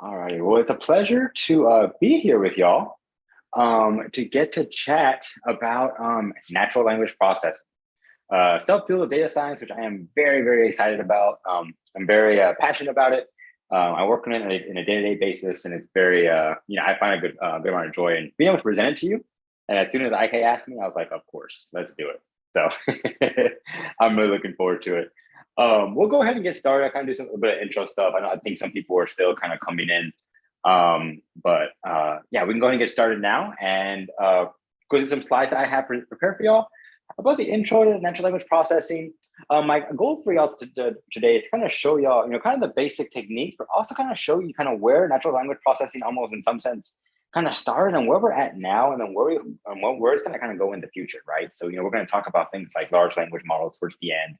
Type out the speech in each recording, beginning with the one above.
All righty. Well, it's a pleasure to be here with y'all to get to chat about natural language processing, subfield of data science, which I am very, very excited about. I'm very passionate about it. I work on it in a day-to-day basis, and it's very, I find a good amount of joy in being able to present it to you. And as soon as IK asked me, I was like, of course, let's do it. So I'm really looking forward to it. We'll go ahead and get started. I kind of do a bit of intro stuff. I think some people are still kind of coming in. Yeah, we can go ahead and get started now and go through some slides that I have prepared for y'all about the intro to natural language processing. My goal for y'all today is kind of show y'all, kind of the basic techniques, but also kind of show you kind of where natural language processing almost in some sense kind of started and where we're at now, and then where it's going to kind of go in the future, right? So, we're going to talk about things like large language models towards the end,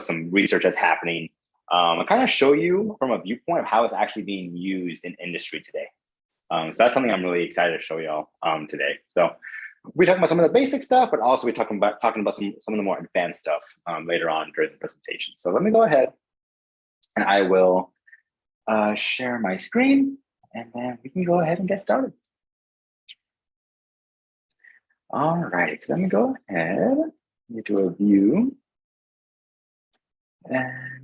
some research that's happening, and kind of show you from a viewpoint of how it's actually being used in industry today. So that's something I'm really excited to show y'all today. So we're talking about some of the basic stuff, but also we're talking about some of the more advanced stuff later on during the presentation. So let me go ahead and I will share my screen, and then we can go ahead and get started. All right, so let me go ahead into a view. And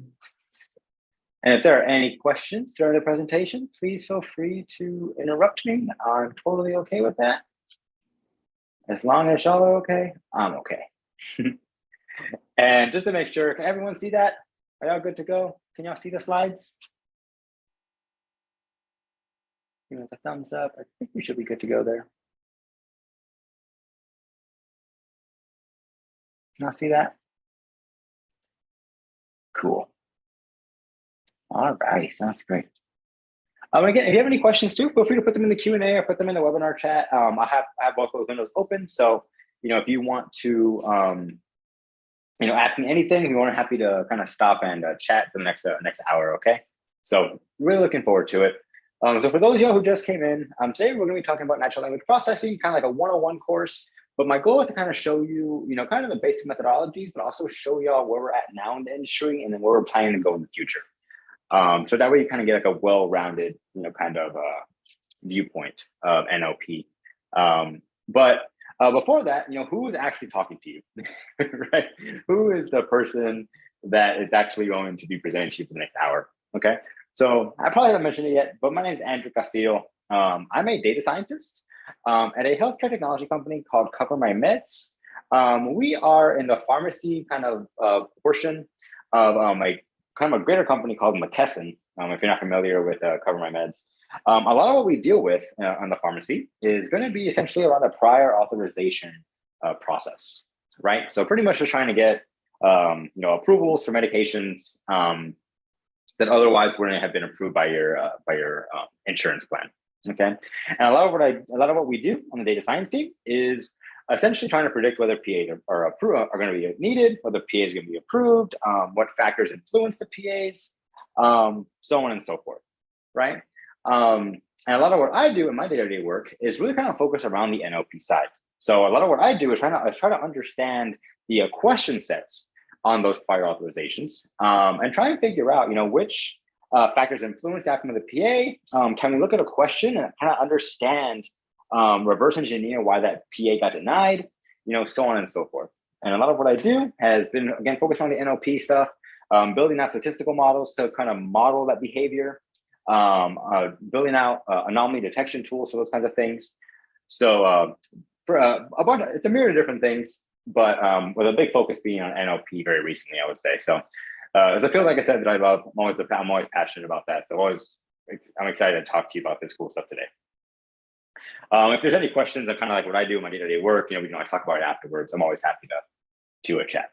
if there are any questions during the presentation, please feel free to interrupt me. I'm totally okay with that. As long as y'all are okay, I'm okay. And just to make sure, can everyone see that? Are y'all good to go? Can y'all see the slides? Give me the thumbs up. I think we should be good to go there. Can y'all see that? Cool. All right, sounds great. Again, if you have any questions too, feel free to put them in the Q&A or put them in the webinar chat. I have both those windows open. So, if you want to, ask me anything, we're happy to kind of stop and chat for the next hour, okay? So really looking forward to it. So for those of y'all who just came in, today we're gonna be talking about natural language processing, kind of like a 101 course. But my goal is to kind of show you, kind of the basic methodologies, but also show y'all where we're at now in the industry and then where we're planning to go in the future. So that way you kind of get like a well-rounded, kind of viewpoint of NLP. But before that, who is actually talking to you, right? Who is the person that is actually going to be presenting to you for the next hour? Okay. So I probably haven't mentioned it yet, but my name is Andrew Castillo. I'm a data scientist at a healthcare technology company called CoverMyMeds. We are in the pharmacy kind of portion of kind of a greater company called McKesson. If you're not familiar with CoverMyMeds, a lot of what we deal with on the pharmacy is going to be essentially a lot of prior authorization process, right? So pretty much just trying to get approvals for medications that otherwise wouldn't have been approved by your insurance plan. Okay, and a lot of what we do on the data science team is essentially trying to predict whether PAs are going to be needed, whether PAs are going to be approved, what factors influence the PAs, so on and so forth, right? And a lot of what I do in my day-to-day work is really kind of focused around the NLP side. So a lot of what I do is try to understand the question sets on those prior authorizations and try and figure out, which factors influence the outcome of the PA. Can we look at a question and kind of understand, reverse engineer why that PA got denied, so on and so forth. And a lot of what I do has been, again, focused on the NLP stuff, building out statistical models to kind of model that behavior, building out anomaly detection tools for those kinds of things. So it's a myriad of different things, but with a big focus being on NLP very recently, I would say. So as a field, like I said, that I love, I'm always passionate about that. So I'm excited to talk to you about this cool stuff today. If there's any questions on kind of like what I do in my day-to-day work, we can always talk about it afterwards. I'm always happy to chat.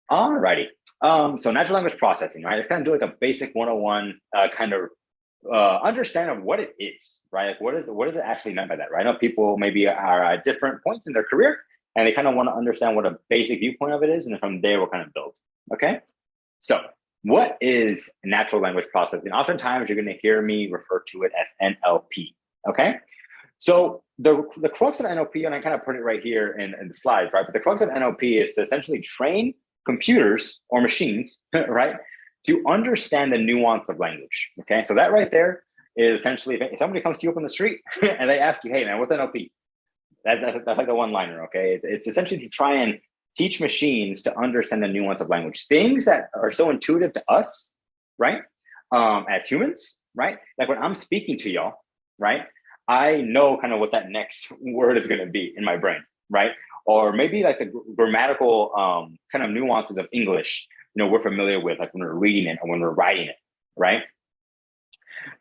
All righty. So natural language processing, right? It's kind of do like a basic 101 kind of understand of what it is, right? Like what is it actually meant by that, right? I know people maybe are at different points in their career and they kind of want to understand what a basic viewpoint of it is, and then from there we'll kind of build. Okay. So what is natural language processing? Oftentimes you're going to hear me refer to it as NLP. Okay. So the crux of NLP, and I kind of put it right here in the slide, right? But the crux of NLP is to essentially train computers or machines, right, to understand the nuance of language. Okay, so that right there is essentially if somebody comes to you up on the street and they ask you, hey man, what's NLP? That's like a one-liner. Okay, it's essentially to try and teach machines to understand the nuance of language, things that are so intuitive to us, right? As humans, right? Like when I'm speaking to y'all, right? I know kind of what that next word is going to be in my brain, right? Or maybe like the grammatical kind of nuances of English, we're familiar with, like when we're reading it or when we're writing it, right?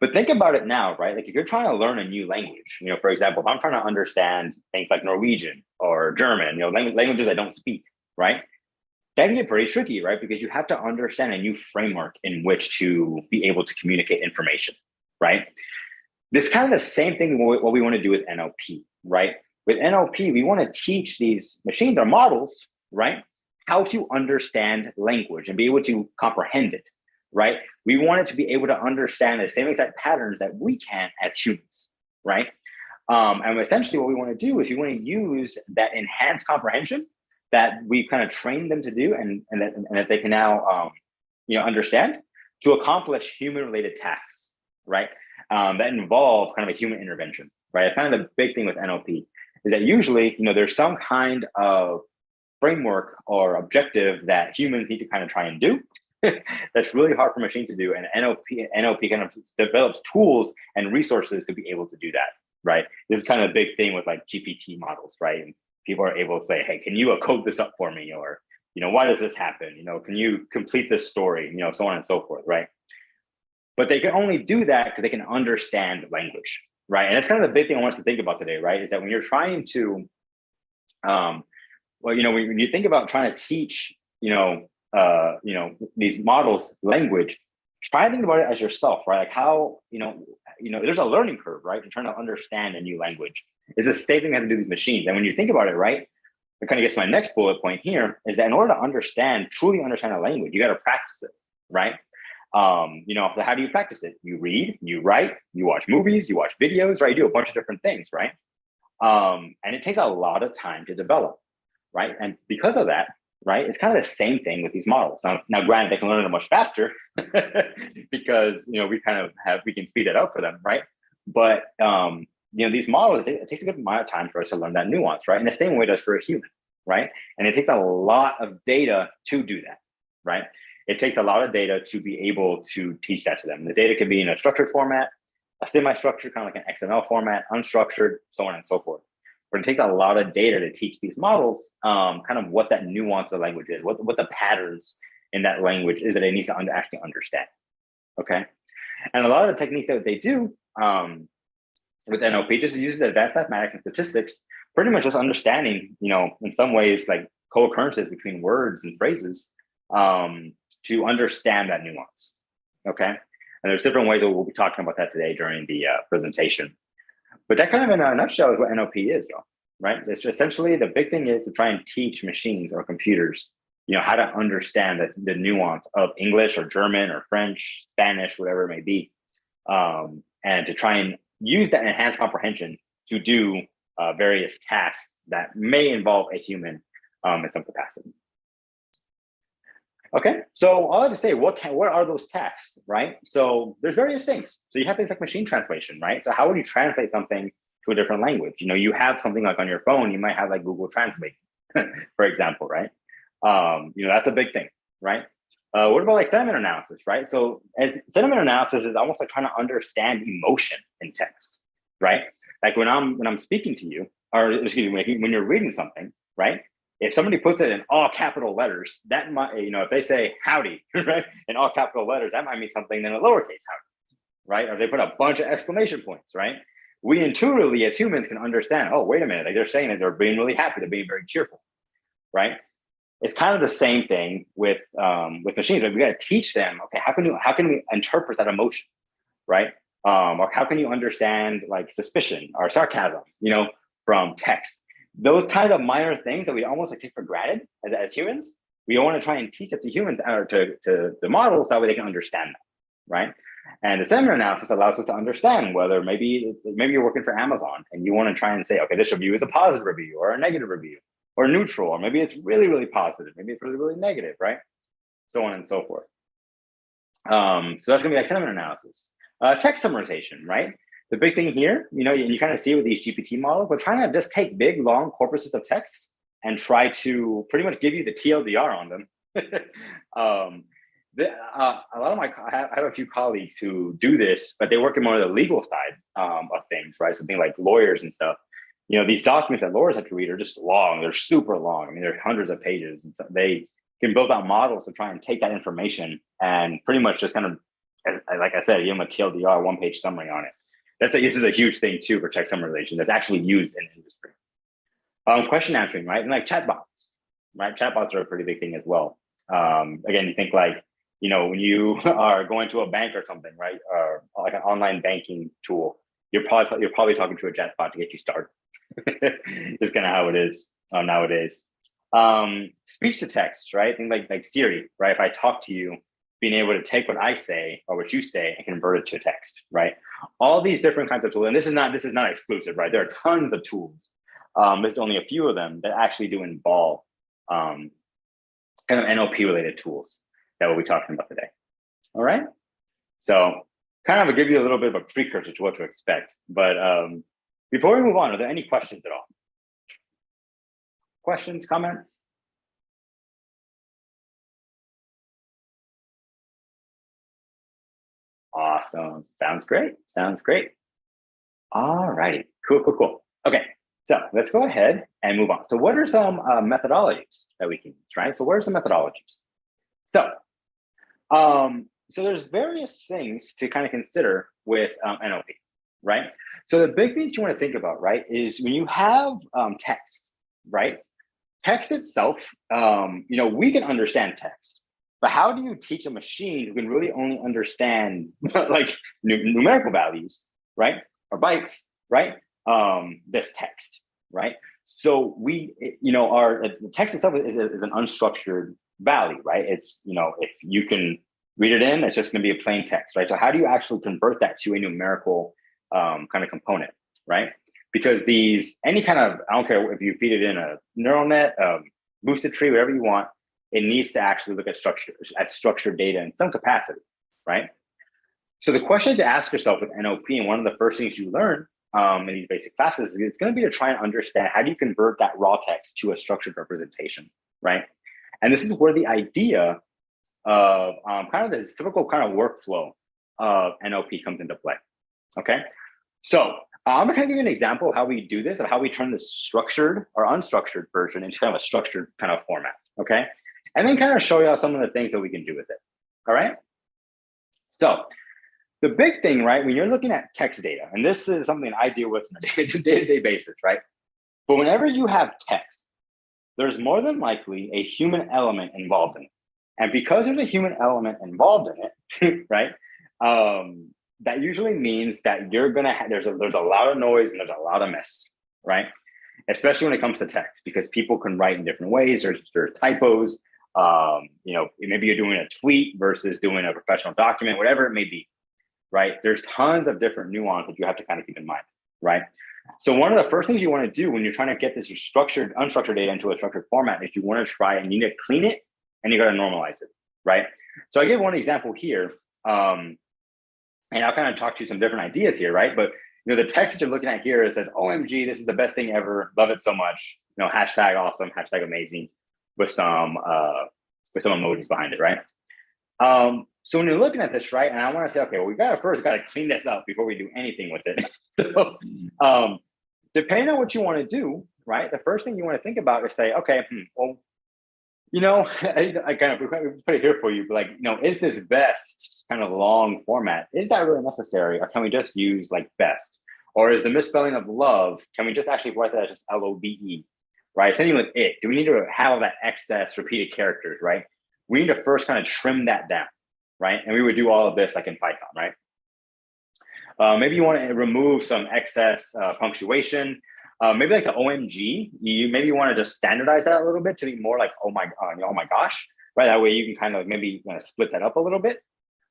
But think about it now, right? Like if you're trying to learn a new language, for example, if I'm trying to understand things like Norwegian or German, languages I don't speak, right? That can get pretty tricky, right? Because you have to understand a new framework in which to be able to communicate information, right? This is kind of the same thing what we want to do with NLP, right? With NLP, we want to teach these machines or models, right, how to understand language and be able to comprehend it, right? We want it to be able to understand the same exact patterns that we can as humans, right? And essentially what we want to do is we want to use that enhanced comprehension that we kind of trained them to do and that they can now, understand to accomplish human-related tasks, right? That involve kind of a human intervention, right? It's kind of the big thing with NLP is that usually, there's some kind of framework or objective that humans need to kind of try and do. That's really hard for machine to do. And NLP kind of develops tools and resources to be able to do that, right? This is kind of a big thing with like GPT models, right? And people are able to say, hey, can you code this up for me? Or, why does this happen? Can you complete this story? So on and so forth, right? But they can only do that because they can understand language, right? And that's kind of the big thing I want us to think about today, right? Is that when you're trying to, when you think about trying to teach, these models language, try to think about it as yourself, right? Like how, there's a learning curve, right? In trying to understand a new language. It's the same thing we have to do with these machines. And when you think about it, right, it kind of gets to my next bullet point here is that in order to truly understand a language, you got to practice it, right? How do you practice it? You read, you write, you watch movies, you watch videos, right? You do a bunch of different things, right? And it takes a lot of time to develop, right? And because of that, right, it's kind of the same thing with these models. Now granted, they can learn it much faster because, we can speed it up for them, right? But, these models, it takes a good amount of time for us to learn that nuance, right? And the same way it does for a human, right? And it takes a lot of data to do that, right? It takes a lot of data to be able to teach that to them. The data can be in a structured format, a semi-structured, kind of like an XML format, unstructured, so on and so forth. But it takes a lot of data to teach these models kind of what that nuance of language is, what the patterns in that language is that it needs to actually understand, okay? And a lot of the techniques that they do with NLP just uses advanced mathematics and statistics, pretty much just understanding, in some ways like co-occurrences between words and phrases to understand that nuance, okay? And there's different ways that we'll be talking about that today during the presentation. But that kind of in a nutshell is what NLP is, y'all, right? It's essentially the big thing is to try and teach machines or computers, how to understand the nuance of English or German or French, Spanish, whatever it may be, and to try and use that enhanced comprehension to do various tasks that may involve a human in some capacity. Okay, so I'll have to say, what are those tasks, right? So there's various things. So you have things like machine translation, right? So how would you translate something to a different language? You have something like on your phone, you might have like Google Translate, for example, right? That's a big thing, right? What about like sentiment analysis, right? So as sentiment analysis is almost like trying to understand emotion in text, right? Like when I'm speaking to you, or excuse me, when you're reading something, right? If somebody puts it in all capital letters, that might, if they say howdy, right, in all capital letters, that might mean something than a lowercase howdy, right? Or they put a bunch of exclamation points, right? We intuitively as humans can understand, oh, wait a minute, like they're saying that they're being really happy, they're being very cheerful, right? It's kind of the same thing with machines. Right? We got to teach them, okay, how can we interpret that emotion, right? Or how can you understand like suspicion or sarcasm, from text? Those kinds of minor things that we almost like take for granted as humans, we want to try and teach it to humans or to the models, that way they can understand that, right? And the sentiment analysis allows us to understand whether maybe you're working for Amazon and you want to try and say, okay, this review is a positive review or a negative review or neutral, or maybe it's really, really positive, maybe it's really, really negative, right? So on and so forth. So that's gonna be like sentiment analysis. Text summarization, right? The big thing here, you kind of see with these GPT models, we're trying to just take big, long corpuses of text and try to pretty much give you the TLDR on them. A lot of I have a few colleagues who do this, but they work in more of the legal side of things, right? Something like lawyers and stuff. These documents that lawyers have to read are just long. They're super long. I mean, they're hundreds of pages. And so they can build out models to try and take that information and pretty much just kind of, like I said, give them a TLDR, one-page summary on it. This is a huge thing too for text summarization that's actually used in industry. Question answering, right? And like chatbots, right? Chatbots are a pretty big thing as well. Again, you think like, when you are going to a bank or something, right? Or like an online banking tool, you're probably talking to a chatbot to get you started. Just kind of how it is nowadays. Speech to text, right? Things like Siri, right? If I talk to you, being able to take what I say or what you say and convert it to text, right? All these different kinds of tools, and this is not exclusive, right? There are tons of tools. There's only a few of them that actually do involve kind of NLP related tools that we'll be talking about today. All right. So kind of give you a little bit of a precursor to what to expect. But before we move on, are there any questions at all? Questions, comments? Awesome. Sounds great. Sounds great. All righty. Cool. Okay. So let's go ahead and move on. So what are some methodologies that we can use, right? So what are some methodologies? So there's various things to kind of consider with NLP, right? So the big thing that you want to think about, right, is when you have text, right? Text itself, we can understand text, but how do you teach a machine who can really only understand like numerical values, right? Or bytes, right? This text, right? So the text itself is an unstructured value, right? It's, if you can read it in, it's just going to be a plain text, right? So how do you actually convert that to a numerical kind of component, right? Because any kind of, I don't care if you feed it in a neural net, boosted tree, whatever you want, it needs to actually look at structured data in some capacity, right? So the question to ask yourself with NLP, and one of the first things you learn in these basic classes, is it's going to be to try and understand how do you convert that raw text to a structured representation, right? And this is where the idea of kind of this typical kind of workflow of NLP comes into play, okay? So I'm going to give you an example of how we do this, of how we turn the structured or unstructured version into kind of a structured kind of format, okay? And then kind of show you some of the things that we can do with it, all right? So the big thing, right, when you're looking at text data, and this is something I deal with on a day-to-day basis, right? But whenever you have text, there's more than likely a human element involved in it. And because there's a human element involved in it, right, that usually means that you're gonna there's a lot of noise and there's a lot of mess, right? Especially when it comes to text, because people can write in different ways. There's typos. Maybe you're doing a tweet versus doing a professional document, whatever it may be, right? There's tons of different nuances you have to kind of keep in mind, right? So one of the first things you want to do when you're trying to get this unstructured data into a structured format is you want to try and you need to clean it and you got to normalize it, right? So I give one example here, and I'll kind of talk to you some different ideas here, right? But the text that you're looking at here, it says, "OMG, this is the best thing ever. Love it so much." Hashtag awesome, hashtag amazing, with some emojis behind it, right? So when you're looking at this, right, and I want to say, okay, well, we got to clean this up before we do anything with it. So, depending on what you want to do, right, the first thing you want to think about is say, okay, well, I kind of put it here for you, but like, is this best kind of long format? Is that really necessary? Or can we just use like best? Or is the misspelling of love, can we just actually write that as just LOVE, right? Same thing with it. Do we need to have all that excess repeated characters, right? We need to first kind of trim that down, right? And we would do all of this like in Python, right? Maybe you want to remove some excess punctuation. Maybe like the OMG, maybe you want to just standardize that a little bit to be more like, oh my gosh, right? That way you can kind of maybe split that up a little bit,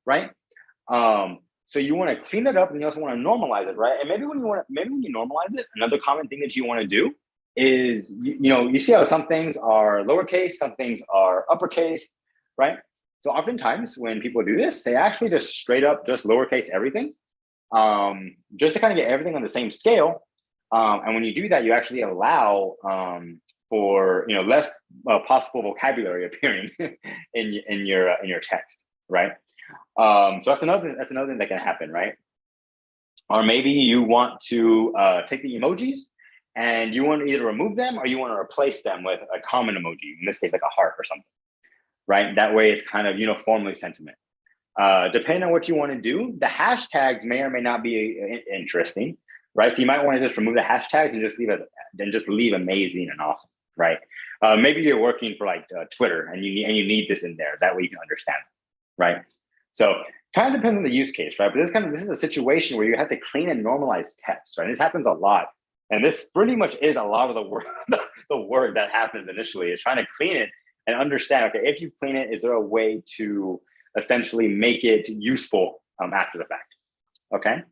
right? So you want to clean that up and you also want to normalize it, right? And maybe when you normalize it, another common thing that you want to do is, you see how some things are lowercase, some things are uppercase, right? So oftentimes when people do this, they actually just straight up just lowercase everything, just to kind of get everything on the same scale. And when you do that, you actually allow for less possible vocabulary appearing in your text, right? So that's another thing that can happen, right? Or maybe you want to take the emojis and you want to either remove them or you want to replace them with a common emoji, in this case, like a heart or something, right? That way it's kind of uniformly sentiment. Depending on what you want to do, the hashtags may or may not be interesting, right? So you might want to just remove the hashtags and just leave amazing and awesome, right? Maybe you're working for like Twitter and you need this in there. That way you can understand it, right? So kind of depends on the use case, right? But this is a situation where you have to clean and normalize text, right? This happens a lot. And this pretty much is a lot of the work, the work that happens initially is trying to clean it and understand, okay, if you clean it, is there a way to essentially make it useful after the fact, okay?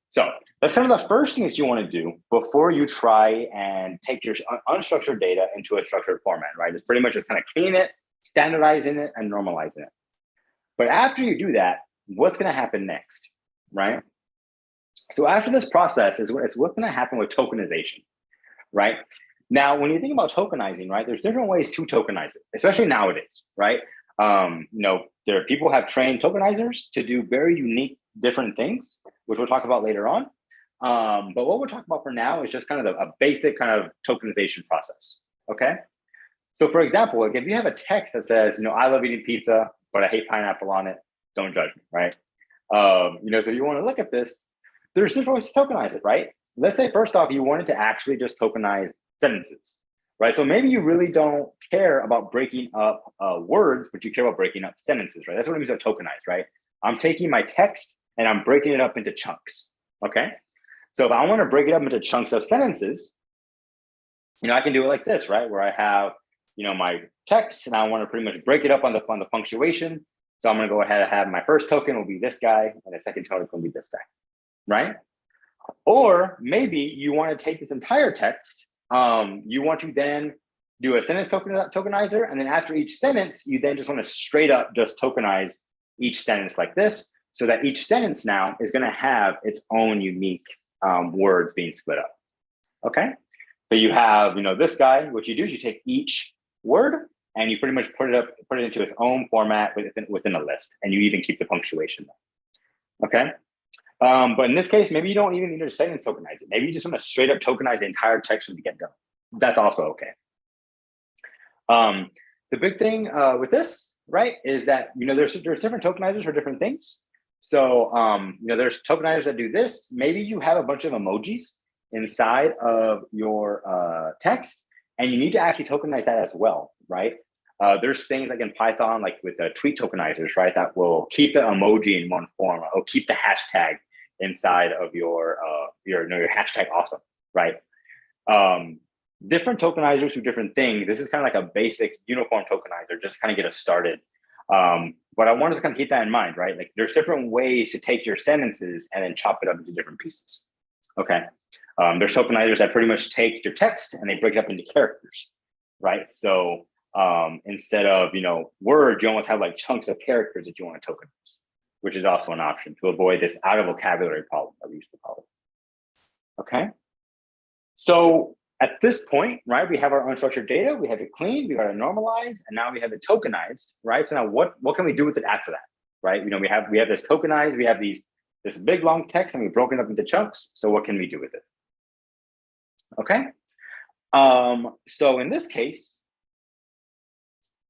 So that's kind of the first thing that you want to do before you try and take your unstructured data into a structured format, right? It's pretty much just kind of clean it, standardizing it, and normalizing it. But after you do that, what's going to happen next, right? So after this process is what's going to happen with tokenization, right? Now, when you think about tokenizing, right, there's different ways to tokenize it, especially nowadays, right? People have trained tokenizers to do very unique, different things, which we'll talk about later on. But what we'll talk about for now is just kind of a basic kind of tokenization process, okay? So for example, like if you have a text that says, I love eating pizza, but I hate pineapple on it, don't judge me, right? So you want to look at this, there's different ways to tokenize it, right? Let's say first off, you wanted to actually just tokenize sentences, right? So maybe you really don't care about breaking up words, but you care about breaking up sentences, right? That's what it means by tokenize, right? I'm taking my text and I'm breaking it up into chunks, okay? So if I want to break it up into chunks of sentences, I can do it like this, right? Where I have, my text and I want to pretty much break it up on the punctuation. So I'm going to go ahead and have my first token will be this guy and the second token will be this guy, right? Or maybe you want to take this entire text, you want to then do a sentence tokenizer, and then after each sentence, you then just want to straight up just tokenize each sentence like this, so that each sentence now is going to have its own unique words being split up. Okay, so you have this guy. What you do is you take each word and you pretty much put it into its own format within a list, and you even keep the punctuation there. Okay. But in this case, maybe you don't even need to sentence tokenize it. Maybe you just want to straight up tokenize the entire text from the get-go. That's also okay. The big thing with this, right, is that there's different tokenizers for different things. So there's tokenizers that do this. Maybe you have a bunch of emojis inside of your text, and you need to actually tokenize that as well, right? There's things like in Python, like with tweet tokenizers, right, that will keep the emoji in one form, or keep the hashtag inside of your hashtag awesome, right? Different tokenizers do different things. This is kind of like a basic uniform tokenizer, just to kind of get us started. But I want us to kind of keep that in mind, right? Like there's different ways to take your sentences and then chop it up into different pieces, okay? There's tokenizers that pretty much take your text and they break it up into characters, right? So instead of words, you almost have like chunks of characters that you want to tokenize, which is also an option to avoid this out of vocabulary problem that we used to call it. Okay, so at this point, right, we have our unstructured data, we have it cleaned, we got it normalized, and now we have it tokenized, right? So now what can we do with it after that, right? We have this tokenized, we have this big long text, and we've broken it up into chunks. So what can we do with it? Okay, so in this case,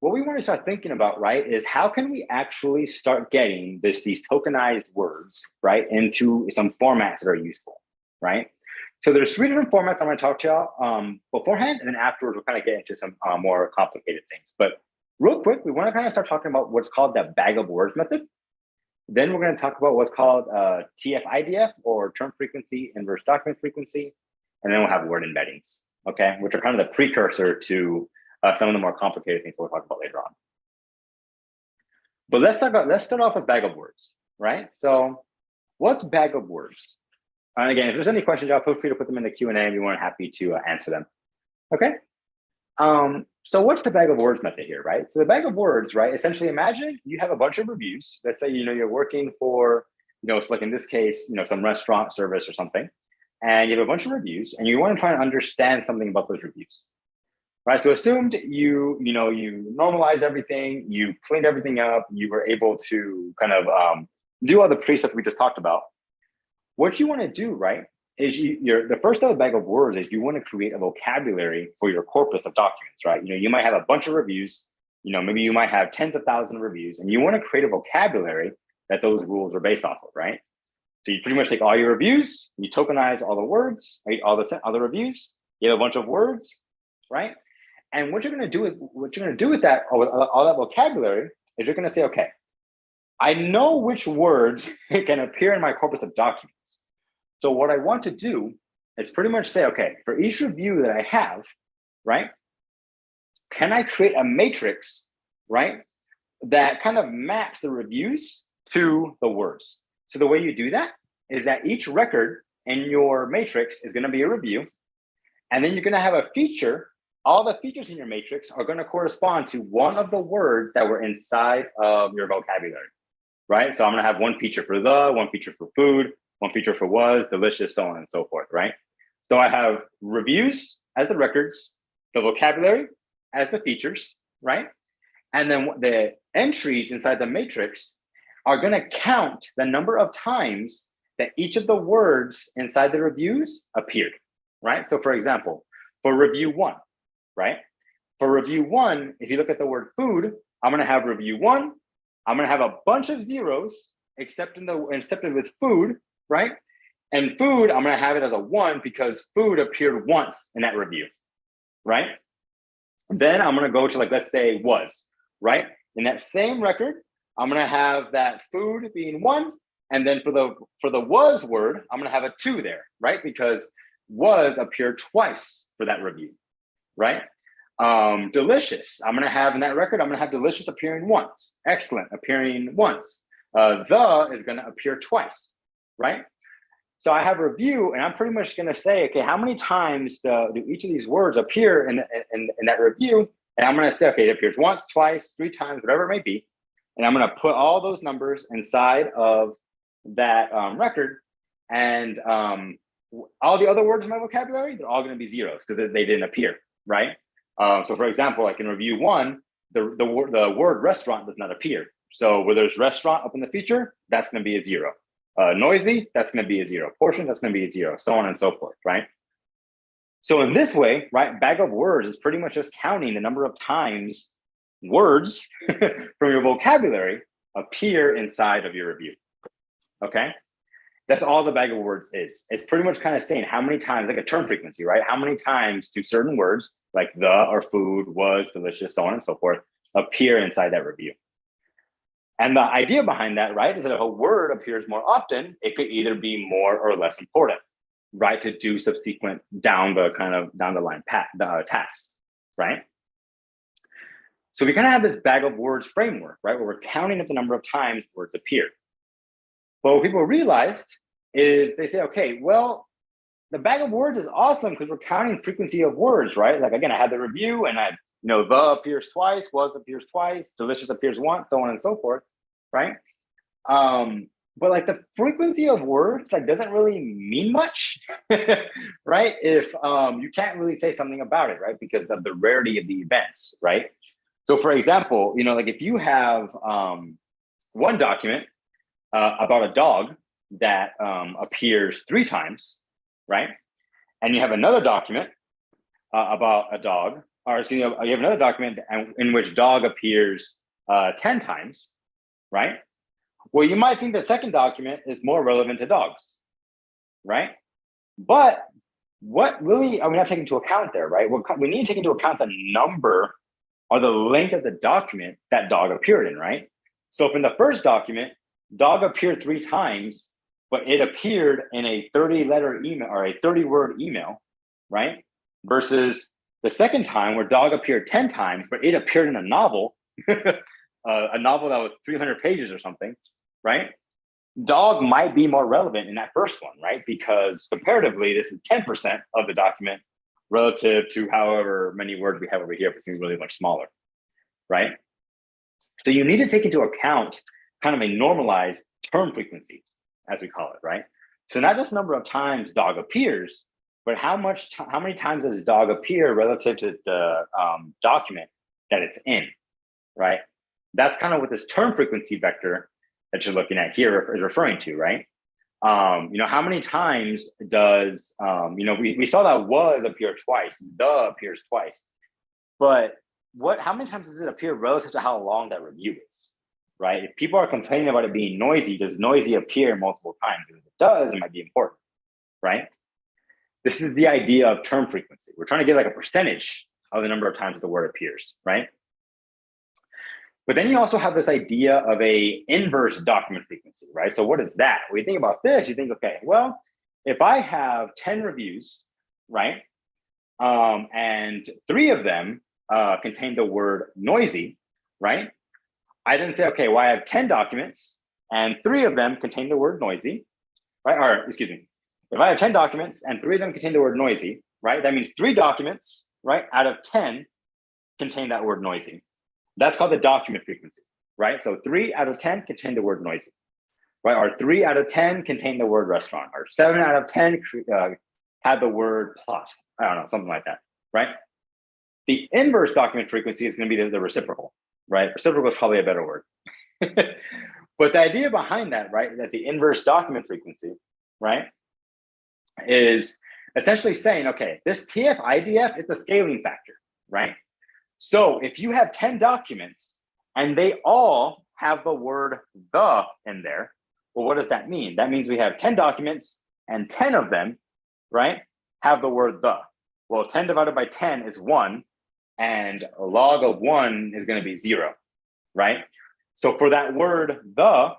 what we want to start thinking about, right, is how can we actually start getting these tokenized words, right, into some formats that are useful, right? So there's 3 different formats I'm going to talk to y'all beforehand, and then afterwards we'll kind of get into some more complicated things. But real quick, we want to kind of start talking about what's called the bag of words method. Then we're going to talk about what's called TF-IDF, or term frequency inverse document frequency, and then we'll have word embeddings, okay, which are kind of the precursor to some of the more complicated things we'll talk about later on. But let's start off with bag of words, right? So what's bag of words? And again, if there's any questions, y'all feel free to put them in the Q&A and we're happy to answer them. Okay. So what's the bag of words method here, right? So the bag of words, right? Essentially, imagine you have a bunch of reviews. Let's say, you're working for, so like in this case, some restaurant service or something, and you have a bunch of reviews, and you want to try and understand something about those reviews, right? So assumed you normalize everything, you cleaned everything up, you were able to kind of do all the precepts we just talked about. What you want to do, right, is the first of the bag of words is you want to create a vocabulary for your corpus of documents, right? You might have a bunch of reviews, maybe you might have tens of thousands of reviews, and you want to create a vocabulary that those rules are based off of, right? So you pretty much take all your reviews, you tokenize all the words, right? All the reviews, you have a bunch of words, right? And what you're going to do with that, all that vocabulary, is you're going to say, okay, I know which words can appear in my corpus of documents. So what I want to do is pretty much say, okay, for each review that I have, right, can I create a matrix, right, that kind of maps the reviews to the words? So the way you do that is that each record in your matrix is going to be a review, and then you're going to have a feature. All the features in your matrix are going to correspond to one of the words that were inside of your vocabulary, right? So I'm going to have one feature for the, one feature for food, one feature for was, delicious, so on and so forth, right? So I have reviews as the records, the vocabulary as the features, right? And then the entries inside the matrix are going to count the number of times that each of the words inside the reviews appeared, right? So for example, for review 1, right? For review 1, if you look at the word food, I'm going to have review 1. I'm going to have a bunch of zeros, except with food, right? And food, I'm going to have it as a 1 because food appeared once in that review, right? Then I'm going to go to, like, let's say was, right? In that same record, I'm going to have that food being 1. And then for the was word, I'm going to have a 2 there, right? Because was appeared twice for that review, right? Delicious, I'm going to have in that record, I'm going to have delicious appearing once. Excellent appearing once. The is going to appear twice, right? So I have a review, and I'm pretty much going to say, okay, how many times do each of these words appear in that review? And I'm going to say, okay, it appears once, twice, 3 times, whatever it may be. And I'm going to put all those numbers inside of that record. And all the other words in my vocabulary, they're all going to be zeros because they didn't appear, right? So for example, like in review 1, the word restaurant does not appear. So where there's restaurant up in the feature, that's going to be a 0. Noisy, that's going to be a 0. Portion, that's going to be a 0, so on and so forth, right? So in this way, right, bag of words is pretty much just counting the number of times words from your vocabulary appear inside of your review, okay? That's all the bag of words is. It's pretty much kind of saying how many times, like a term frequency, right? How many times do certain words like the or food, was, delicious, so on and so forth appear inside that review? And the idea behind that, right, is that if a word appears more often, it could either be more or less important, right, to do subsequent down the line tasks, right? So we kind of have this bag of words framework, right, where we're counting up the number of times words appear. But what people realized is they say, okay, well, the bag of words is awesome because we're counting frequency of words, right? Like, again, I had the review and I, the appears twice, was appears twice, delicious appears once, so on and so forth, right? But like the frequency of words, like, doesn't really mean much, right? If you can't really say something about it, right? Because of the rarity of the events, right? So for example, like if you have one document about a dog that appears 3 times, right? And you have another document about a dog, or excuse me, you have another document in which dog appears 10 times, right? Well, you might think the second document is more relevant to dogs, right? But what really are we not taking into account there, right? We need to take into account the number or the length of the document that dog appeared in, right? So if in the first document, dog appeared 3 times, but it appeared in a 30-letter email or a 30-word email, right? Versus the second time where dog appeared 10 times, but it appeared in a novel, a novel that was 300 pages or something, right? Dog might be more relevant in that first one, right? Because comparatively, this is 10% of the document relative to however many words we have over here for something really much smaller, right? So you need to take into account kind of a normalized term frequency, as we call it, right? So not just number of times dog appears, but how many times does dog appear relative to the document that it's in, right? That's kind of what this term frequency vector that you're looking at here is referring to, right? How many times does, we saw that was appear twice, the appears twice, but how many times does it appear relative to how long that review is, right? If people are complaining about it being noisy, does noisy appear multiple times? If it does, it might be important, right? This is the idea of term frequency. We're trying to get like a percentage of the number of times the word appears, right? But then you also have this idea of a inverse document frequency, right? So what is that? When you think about this, you think, okay, well, if I have 10 reviews, right? And 3 of them contain the word noisy, right? I then say, okay, well, I have 10 documents and 3 of them contain the word noisy, right? Or excuse me, if I have 10 documents and 3 of them contain the word noisy, right? That means 3 documents, right, out of 10 contain that word noisy. That's called the document frequency, right? So 3 out of 10 contain the word noisy, right? Or 3 out of 10 contain the word restaurant, or 7 out of 10 had the word plot. I don't know, something like that, right? The inverse document frequency is going to be the reciprocal, right? Reciprocal is probably a better word. But the idea behind that, right, that the inverse document frequency, right, is essentially saying, okay, this TF-IDF, it's a scaling factor, right? So if you have 10 documents and they all have the word the in there, well, what does that mean? That means we have 10 documents and 10 of them, right, have the word the. Well, 10 divided by 10 is 1, and a log of 1 is going to be 0, right? So for that word the,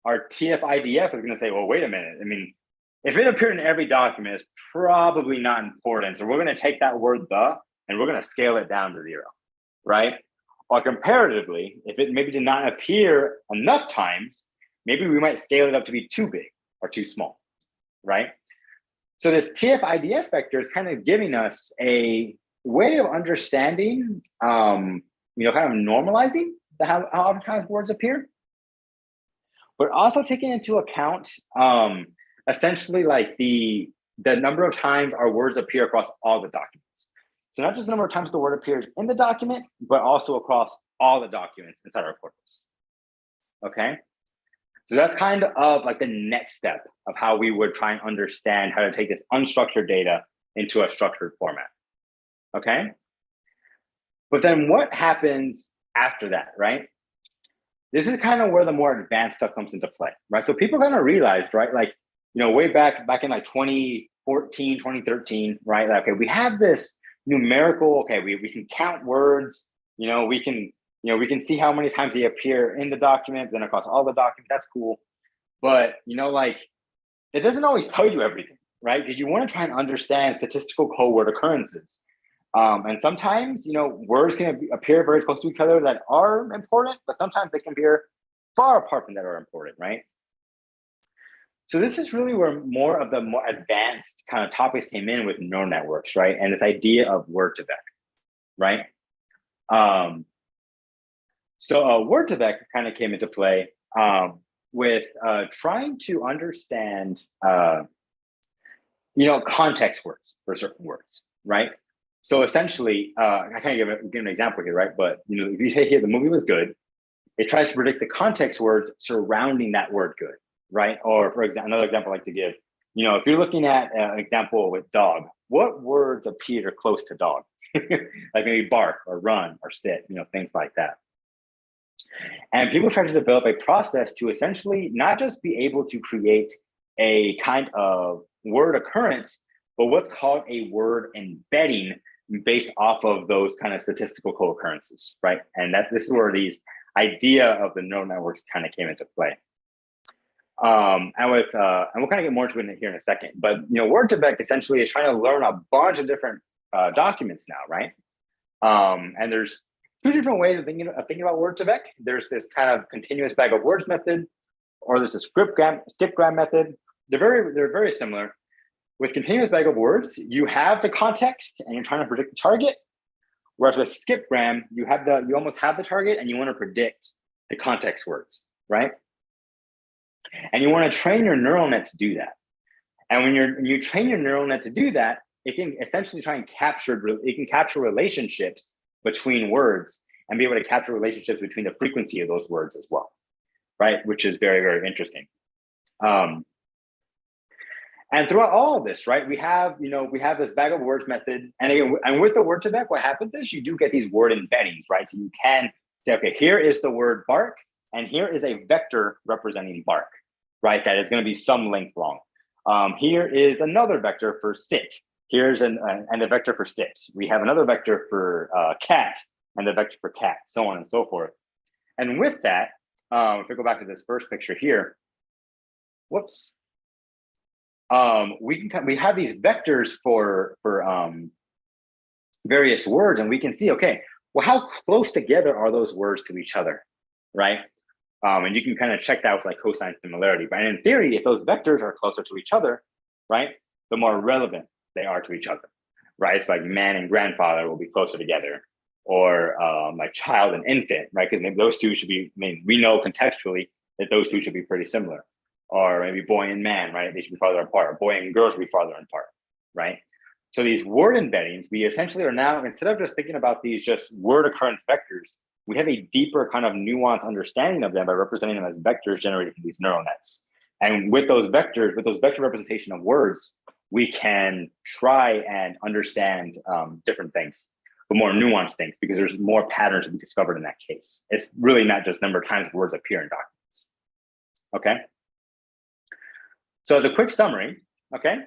our TF-IDF is going to say, well, wait a minute. I mean, if it appeared in every document, it's probably not important. So we're going to take that word the and we're going to scale it down to 0. Right? Or comparatively, if it maybe did not appear enough times, maybe we might scale it up to be too big or too small, right? So this TF-IDF vector is kind of giving us a way of understanding, kind of normalizing how oftentimes words appear, but also taking into account essentially like the number of times our words appear across all the documents. So not just the number of times the word appears in the document, but also across all the documents inside our corpus. Okay. So that's kind of like the next step of how we would try and understand how to take this unstructured data into a structured format. Okay. But then what happens after that, right? This is kind of where the more advanced stuff comes into play, right? So people kind of realized, right? Like, way back in like 2014, 2013, right? Like, okay, we have this numerical, okay, we can count words, we can see how many times they appear in the document, then across all the documents, that's cool. But, like, it doesn't always tell you everything, right? Because you want to try and understand statistical code-word occurrences. And sometimes, words can appear very close to each other that are important, but sometimes they can appear far apart from that are important, right? So this is really where more of the more advanced kind of topics came in with neural networks, right? And this idea of word-to-vec, right? So word-to-vec kind of came into play with trying to understand, context words for certain words, right? So essentially, I can't give an example here, right? But if you say here the movie was good, it tries to predict the context words surrounding that word good, right? Or for example, another example I like to give, if you're looking at an example with dog, what words appear close to dog? Like maybe bark or run or sit, things like that. And people try to develop a process to essentially not just be able to create a kind of word occurrence, but what's called a word embedding based off of those kind of statistical co-occurrences, right? And this is where these idea of the neural networks kind of came into play. And we'll kind of get more into it here in a second, but word-to-vec essentially is trying to learn a bunch of different documents now, right? And there's 2 different ways of thinking about word-to-vec. There's this kind of continuous bag of words method, or there's a skip gram method. They're very similar, With continuous bag of words, you have the context and you're trying to predict the target. Whereas with skipgram, you almost have the target and you want to predict the context words, right? And you want to train your neural net to do that. And when you train your neural net to do that, it can essentially try and capture relationships between words and be able to capture relationships between the frequency of those words as well, right? Which is very, very interesting. And throughout all of this, right, we have this bag of words method. And again, and with the word to vec, what happens is you do get these word embeddings, right? So you can say, okay, here is the word bark, and here is a vector representing bark, right? That is going to be some length long. Here is another vector for sit. Here's and a vector for sit. We have another vector for cat and the vector for cat, so on and so forth. And with that, if we go back to this first picture here, whoops. We have these vectors for various words, and we can see, okay, well, how close together are those words to each other, right? And you can kind of check that with like cosine similarity. But in theory, if those vectors are closer to each other, right, the more relevant they are to each other, right? It's like man and grandfather will be closer together, or like child and infant, right? Because maybe those two should be, I mean, we know contextually that those two should be pretty similar. Or maybe boy and man, right? They should be farther apart. Or boy and girl should be farther apart, right? So these word embeddings, we essentially are now, instead of just thinking about these just word occurrence vectors, we have a deeper kind of nuanced understanding of them by representing them as vectors generated from these neural nets. And with those vectors, with those vector representation of words, we can try and understand different things, but more nuanced things, because there's more patterns to be discovered in that case. It's really not just number of times words appear in documents, okay? So as a quick summary, okay,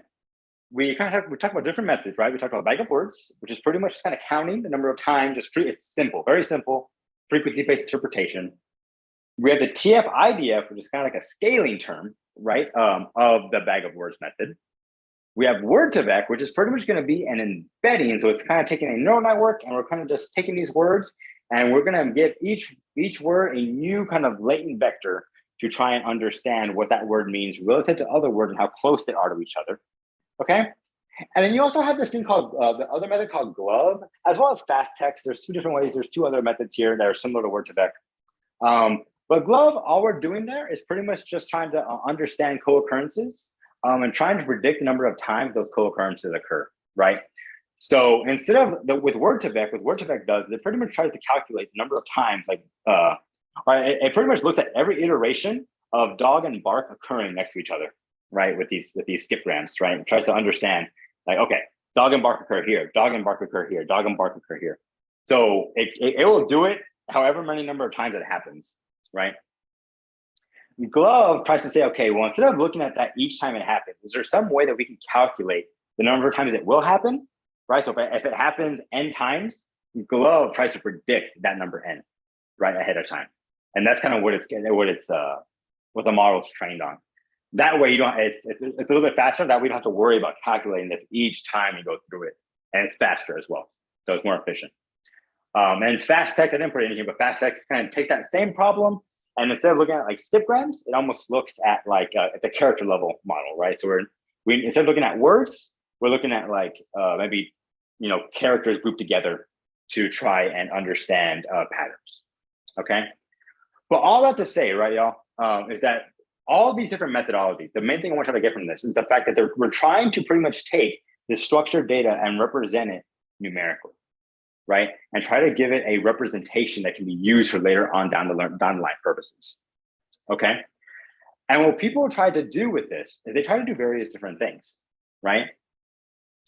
we talk about different methods, right? We talked about bag of words, which is pretty much just kind of counting the number of times. It's simple, very simple, frequency-based interpretation. We have the TF-IDF, which is kind of like a scaling term, right, of the bag of words method. We have word to vec, which is pretty much going to be an embedding. So it's kind of taking a neural network, and we're kind of just taking these words, and we're going to give each word a new kind of latent vector to try and understand what that word means relative to other words and how close they are to each other, okay? And then you also have this thing called, the other method called glove, as well as fast text. There's two different ways. There's two other methods here that are similar to word to vec. But glove, all we're doing there is pretty much just trying to understand co-occurrences and trying to predict the number of times those co-occurrences occur, right? So instead of with word to vec, does, it pretty much tries to calculate the number of times, like, it pretty much looks at every iteration of dog and bark occurring next to each other, right? With these skipgrams, right? It tries to understand, like, okay, dog and bark occur here, dog and bark occur here, dog and bark occur here. So it will do it however many number of times it happens, right? Glove tries to say, okay, well, instead of looking at that each time it happens, is there some way that we can calculate the number of times it will happen, right? So if it happens n times, glove tries to predict that number n, right, ahead of time. And that's kind of what the model's trained on. That way, it's a little bit faster. That we don't have to worry about calculating this each time you go through it, and it's faster as well. So it's more efficient. And fast text, I didn't put it in here, but fast text kind of takes that same problem, and instead of looking at like skipgrams, it almost looks at like it's a character level model, right? So we instead of looking at words, we're looking at like maybe characters grouped together to try and understand patterns. Okay. But all that to say, right, y'all, is that all these different methodologies, the main thing I want you to get from this is the fact that we're trying to pretty much take this structured data and represent it numerically, right? And try to give it a representation that can be used for later on down the line purposes, okay? And what people try to do with this is they try to do various different things, right?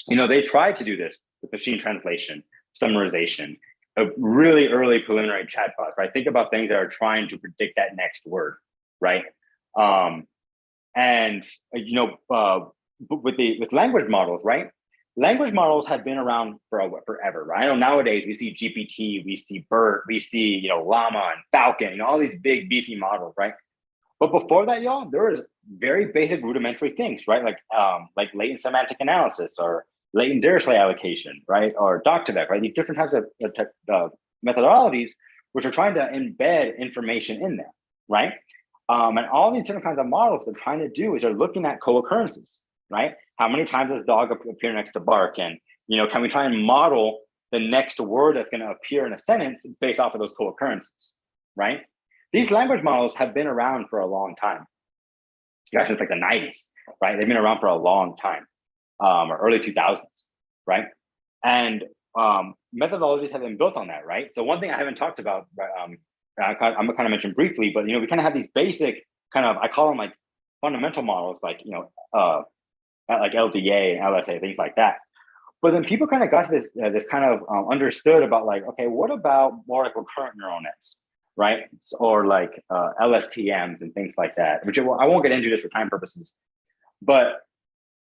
They try to do this with machine translation, summarization, a really early preliminary chatbots, right? Think about things that are trying to predict that next word, right? With language models, right? Language models have been around for forever, right? I know nowadays we see GPT, we see BERT, we see Llama and Falcon, all these big beefy models, right? But before that, y'all, there was very basic rudimentary things, right? Like latent semantic analysis or latent Dirichlet allocation, right? Or doc-to-vec, right? These different types of methodologies, which are trying to embed information in there, right? And all these different kinds of models they're trying to do is they're looking at co-occurrences, right? How many times does dog appear next to bark? And, can we try and model the next word that's going to appear in a sentence based off of those co-occurrences, right? These language models have been around for a long time. Gosh, since like the 90s, right? They've been around for a long time, or early 2000s, right? And methodologies have been built on that, right? So one thing I haven't talked about, I'm gonna kind of mention briefly, but we kind of have these basic kind of, I call them like fundamental models, like like LDA and LSA, things like that. But then people kind of got to this kind of understood about like, okay, what about more like recurrent neural nets, right? Or like LSTMs and things like that, which I won't get into just for time purposes. But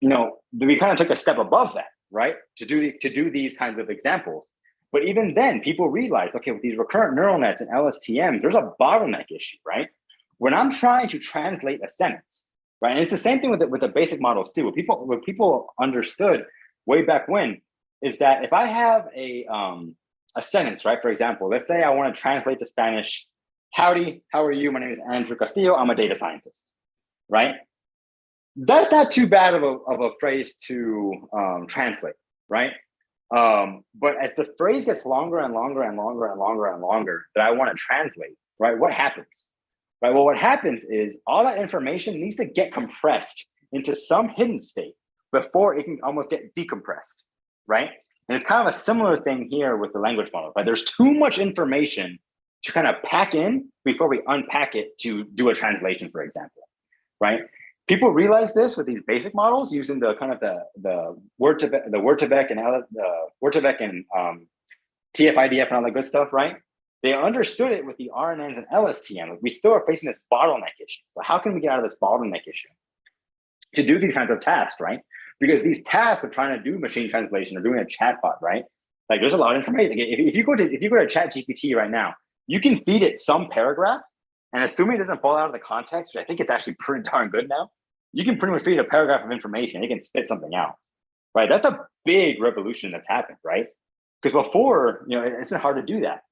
we kind of took a step above that, right? To do these kinds of examples. But even then, people realized, okay, with these recurrent neural nets and LSTMs, there's a bottleneck issue, right? When I'm trying to translate a sentence, right? And it's the same thing with the basic models too. What people understood way back when is that if I have a sentence, right? For example, let's say I want to translate to Spanish, howdy, how are you? My name is Andrew Castillo. I'm a data scientist, right? That's not too bad of a phrase to translate, right? But as the phrase gets longer and longer and longer and longer and longer that I want to translate, right? What happens? Right. Well, what happens is all that information needs to get compressed into some hidden state before it can almost get decompressed, right? And it's kind of a similar thing here with the language model, right? There's too much information to kind of pack in before we unpack it to do a translation, for example, right? People realize this with these basic models using the kind of the Word2Vec and TF-IDF and all that good stuff, right? They understood it with the RNNs and LSTM. We still are facing this bottleneck issue. So how can we get out of this bottleneck issue to do these kinds of tasks, right? Because these tasks are trying to do machine translation or doing a chatbot, right? Like there's a lot of information. If you go to ChatGPT right now, you can feed it some paragraph, and assuming it doesn't fall out of the context, which I think it's actually pretty darn good now, you can pretty much feed a paragraph of information. It can spit something out, right? That's a big revolution that's happened, right? Because before, it's been hard to do that.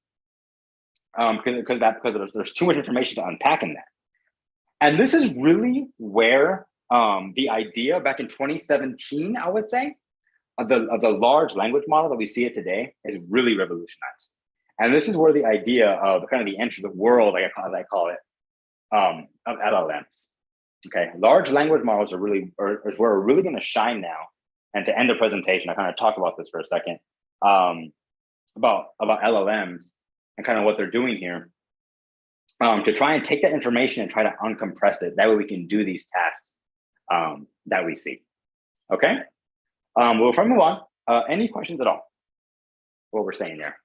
Because there's too much information to unpack in that. And this is really where the idea back in 2017, I would say, of the large language model that we see it today is really revolutionized. And this is where the idea of kind of the entry of the world, as I call it, of LLMs. Okay, large language models is where we're really going to shine now. And to end the presentation, I kind of talk about this for a second, about LLMs and kind of what they're doing here, to try and take that information and try to uncompress it. That way we can do these tasks that we see. Okay. Well, before I move on, any questions at all? What we're saying there?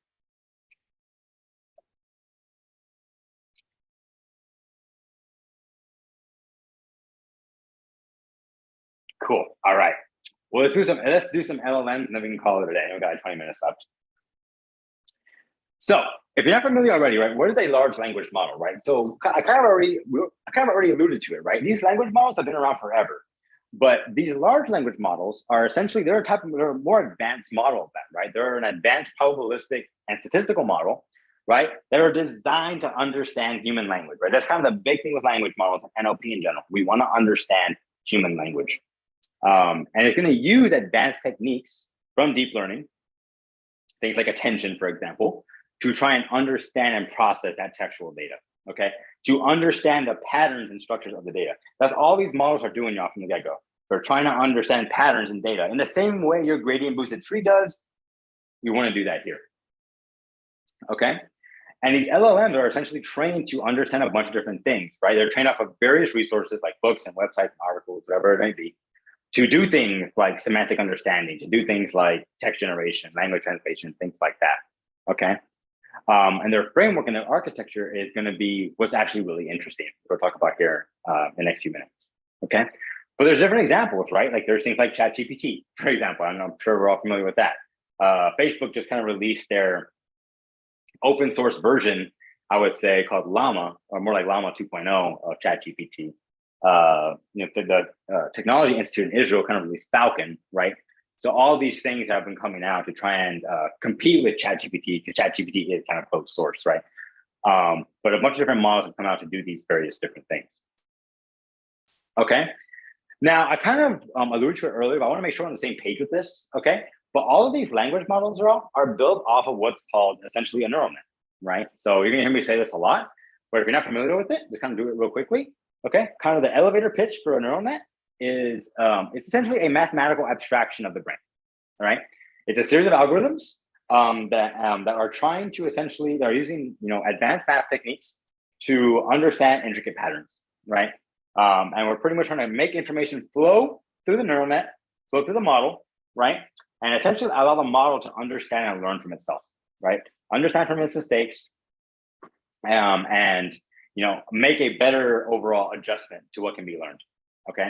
Cool. All right. Well, let's do some LLMs and then we can call it a day. We've got 20 minutes left. So if you're not familiar already, right, what is a large language model, right? So I kind of already alluded to it, right? These language models have been around forever, but these large language models are essentially, they're a more advanced model of that, right? They're an advanced probabilistic and statistical model, right? That are designed to understand human language, right? That's kind of the big thing with language models and NLP in general. We want to understand human language. And it's going to use advanced techniques from deep learning, things like attention, for example, to try and understand and process that textual data, okay? To understand the patterns and structures of the data. That's all these models are doing off from the get-go. They're trying to understand patterns in data. In the same way your gradient boosted tree does, you want to do that here, okay? And these LLMs are essentially trained to understand a bunch of different things, right? They're trained off of various resources like books and websites and articles, whatever it may be, to do things like semantic understanding, to do things like text generation, language translation, things like that, okay? And their framework and their architecture is going to be what's actually really interesting. We'll talk about here in the next few minutes, okay? But there's different examples, right? Like there's things like ChatGPT, for example. I'm sure we're all familiar with that. Facebook just kind of released their open source version, I would say, called Llama, or more like Llama 2.0 of ChatGPT. The Technology Institute in Israel kind of released Falcon, right? So all these things have been coming out to try and compete with ChatGPT, because ChatGPT is kind of closed source, right? But a bunch of different models have come out to do these various different things. Okay. Now, I kind of alluded to it earlier, but I want to make sure we're on the same page with this, okay? But all of these language models are built off of what's called essentially a neural net, right? So you're gonna hear me say this a lot, but if you're not familiar with it, just kind of do it real quickly, okay? Kind of the elevator pitch for a neural net is, it's essentially a mathematical abstraction of the brain, all right? It's a series of algorithms that are trying to essentially, they're using, advanced math techniques to understand intricate patterns, right? And we're pretty much trying to make information flow through the neural net, flow through the model, right? And essentially allow the model to understand and learn from itself, right? Understand from its mistakes, and make a better overall adjustment to what can be learned, okay?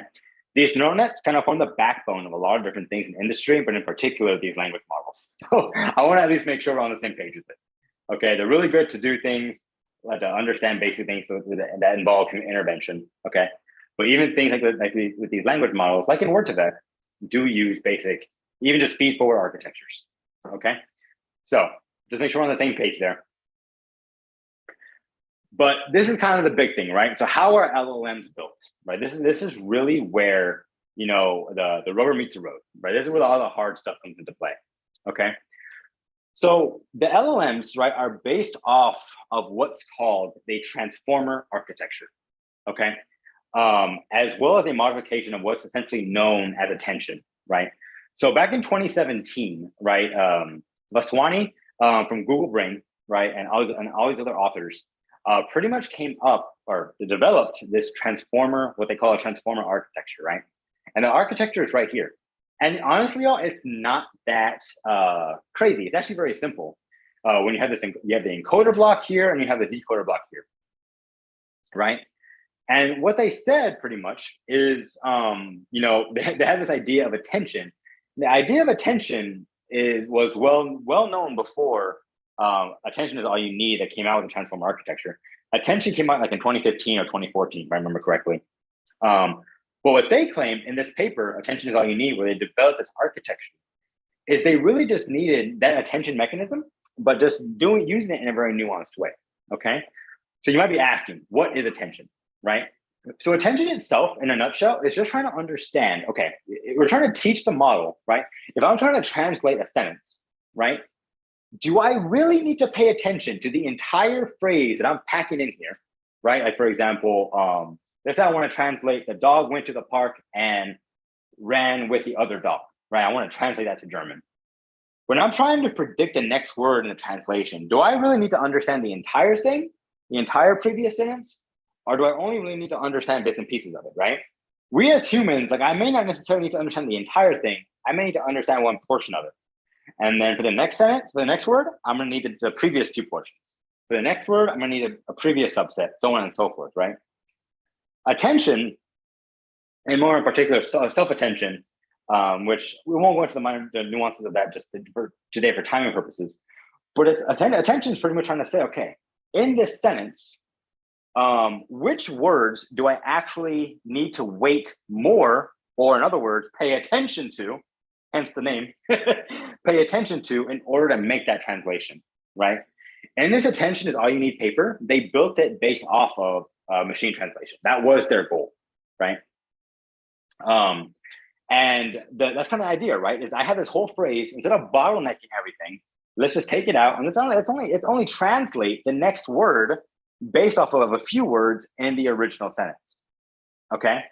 These neural nets kind of form the backbone of a lot of different things in industry, but in particular, these language models. So I want to at least make sure we're on the same page with it, okay? They're really good to do things, to understand basic things that involve human intervention, okay? But even things with these language models, like in Word2Vec, do use basic, even just feed-forward architectures, okay? So just make sure we're on the same page there. But this is kind of the big thing, right? So how are LLMs built, right? This is really where, the rubber meets the road, right? This is where all the hard stuff comes into play, okay? So the LLMs, right, are based off of what's called the transformer architecture, okay? As well as a modification of what's essentially known as attention, right? So back in 2017, right, Vaswani from Google Brain, right, and all these other authors pretty much came up or developed this transformer, what they call a transformer architecture, right? And the architecture is right here. And honestly, y'all, it's not that crazy. It's actually very simple. When you have this, you have the encoder block here and you have the decoder block here, right? And what they said pretty much is, they had this idea of attention. The idea of attention was well known before attention is all you need that came out with the transformer architecture. Attention came out like in 2015 or 2014, if I remember correctly. But what they claim in this paper, Attention is All You Need, where they developed this architecture, is they really just needed that attention mechanism, but just using it in a very nuanced way, okay? So you might be asking, what is attention, right? So attention itself, in a nutshell, is just trying to understand, okay, we're trying to teach the model, right? If I'm trying to translate a sentence, right? Do I really need to pay attention to the entire phrase that I'm packing in here, right? Like, for example, let's say I want to translate, the dog went to the park and ran with the other dog, right? I want to translate that to German. When I'm trying to predict the next word in the translation, do I really need to understand the entire thing, the entire previous sentence? Or do I only really need to understand bits and pieces of it, right? We as humans, like I may not necessarily need to understand the entire thing. I may need to understand one portion of it. And then for the next sentence, for the next word, I'm gonna need the previous two portions. For the next word, I'm gonna need a previous subset, so on and so forth, right? Attention, and more in particular, self-attention, which we won't go into the nuances of that just for today for timing purposes. But attention is pretty much trying to say, okay, in this sentence, which words do I actually need to weight more, or in other words, pay attention to, hence the name, pay attention to in order to make that translation, right? And this Attention is All You Need paper, they built it based off of machine translation. That was their goal, right? And that's kind of the idea, right? Is I have this whole phrase, instead of bottlenecking everything, let's just take it out and it's only translate the next word based off of a few words in the original sentence, okay?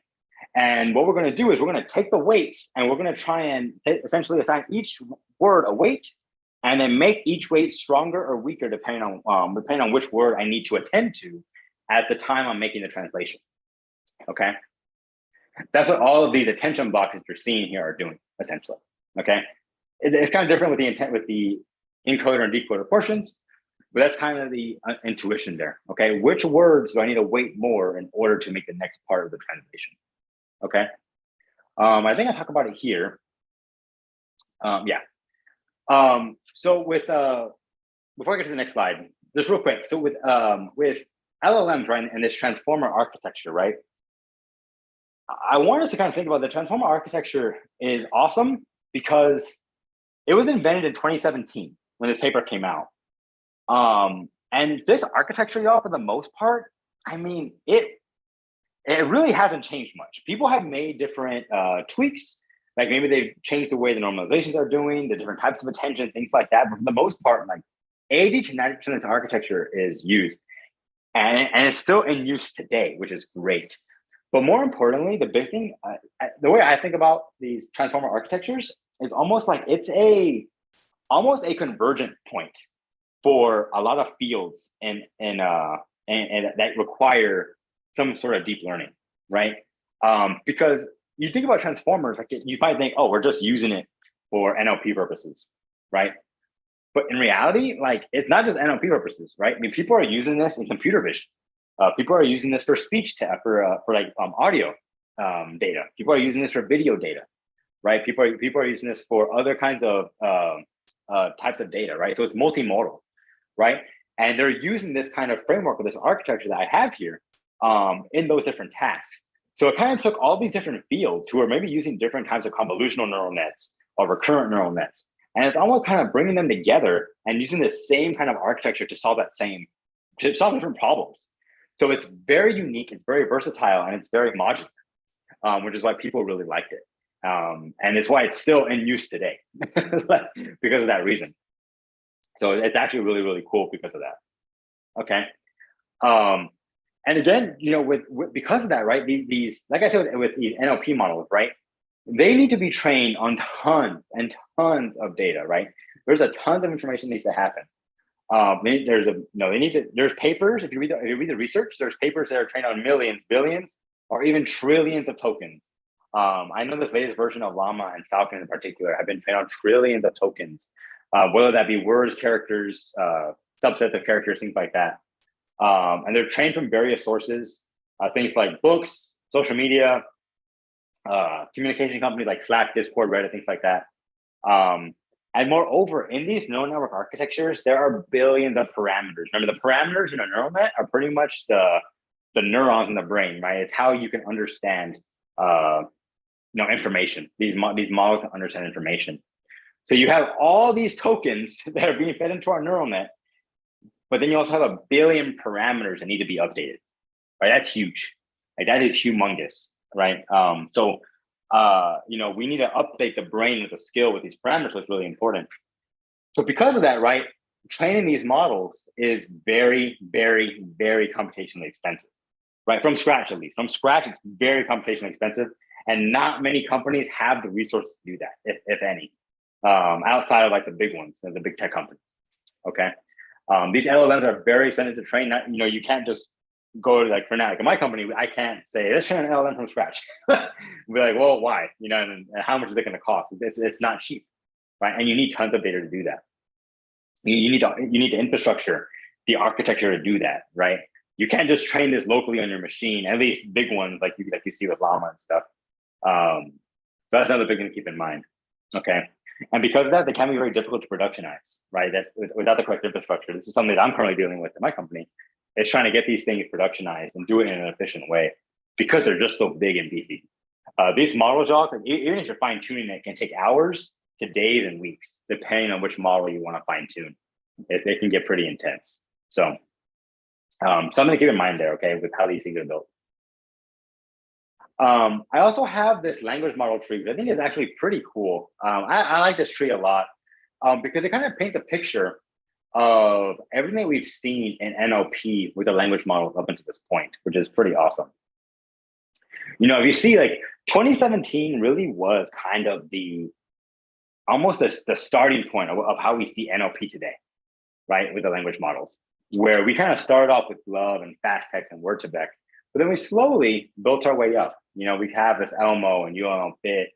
And what we're gonna do is we're gonna take the weights and we're gonna try and essentially assign each word a weight and then make each weight stronger or weaker depending on which word I need to attend to at the time I'm making the translation, okay? That's what all of these attention boxes you're seeing here are doing, essentially, okay? It's kind of different with the encoder and decoder portions, but that's kind of the intuition there, okay? Which words do I need to weight more in order to make the next part of the translation, okay? I think I talk about it here. Yeah. So with, before I get to the next slide, just real quick. So with LLMs, right, and this transformer architecture, right? I want us to kind of think about the transformer architecture is awesome because it was invented in 2017 when this paper came out. And this architecture, y'all, for the most part, I mean, it it really hasn't changed much. People have made different tweaks, like maybe they've changed the way the normalizations are doing, the different types of attention, things like that. But for the most part, like 80 to 90% of the architecture is used. And it's still in use today, which is great. But more importantly, the big thing, the way I think about these transformer architectures is almost like it's almost a convergent point for a lot of fields and that require some sort of deep learning, right? Because you think about transformers, like you might think, oh, we're just using it for NLP purposes, right? But in reality, like it's not just NLP purposes, right? I mean, people are using this in computer vision. People are using this for speech for like audio data. People are using this for video data, right? People are using this for other kinds of types of data, right? So it's multimodal, right? And they're using this kind of framework or this architecture that I have here in those different tasks. So it kind of took all these different fields who are maybe using different types of convolutional neural nets or recurrent neural nets. And it's almost kind of bringing them together and using the same kind of architecture to solve different problems. So it's very unique, it's very versatile, and it's very modular, which is why people really liked it. And it's why it's still in use today because of that reason. So it's actually really, really cool because of that. Okay. And again, you know, with because of that, right? These, like I said, with these NLP models, right? They need to be trained on tons and tons of data, right? There's a tons of information needs to happen. There's papers. If you read the research, there's papers that are trained on millions, billions, or even trillions of tokens. I know this latest version of Llama and Falcon in particular have been trained on trillions of tokens, whether that be words, characters, subsets of characters, things like that. And they're trained from various sources, things like books, social media, communication companies like Slack, Discord, Reddit, things like that. And moreover, in these neural network architectures, there are billions of parameters. Remember, the parameters in a neural net are pretty much the neurons in the brain, right? It's how you can understand information. These models can understand information. So you have all these tokens that are being fed into our neural net, but then you also have a billion parameters that need to be updated, right? That's huge. Like that is humongous, right? We need to update the brain with a skill with these parameters, was really important. So because of that, right, training these models is very, very, very computationally expensive, right? From scratch, at least. From scratch, it's very computationally expensive. And not many companies have the resources to do that, if any, outside of like the big ones, the big tech companies, okay? These LLMs are very expensive to train. You can't just go to like, for now, like in my company, I can't say, let's train an LLM from scratch. We're like, well, why? And how much is it going to cost? It's not cheap, right? And you need tons of data to do that. You need the infrastructure, the architecture to do that, right? You can't just train this locally on your machine, at least big ones like you see with Llama and stuff. So that's another big thing to keep in mind, okay? And because of that, they can be very difficult to productionize, right? That's without the correct infrastructure. This is something that I'm currently dealing with in my company. It's trying to get these things productionized and do it in an efficient way because they're just so big and beefy. These models, y'all, even if you're fine tuning it, can take hours to days and weeks, depending on which model you want to fine tune. They can get pretty intense. So something to keep in mind there, okay, with how these things are built. I also have this language model tree, which I think is actually pretty cool. I like this tree a lot because it kind of paints a picture of everything we've seen in NLP with the language models up until this point, which is pretty awesome. If you see, like 2017 really was kind of almost the starting point of how we see NLP today, right? With the language models, where we kind of started off with GloVe and fast text and word2vec, but then we slowly built our way up. We have this Elmo and UML Fit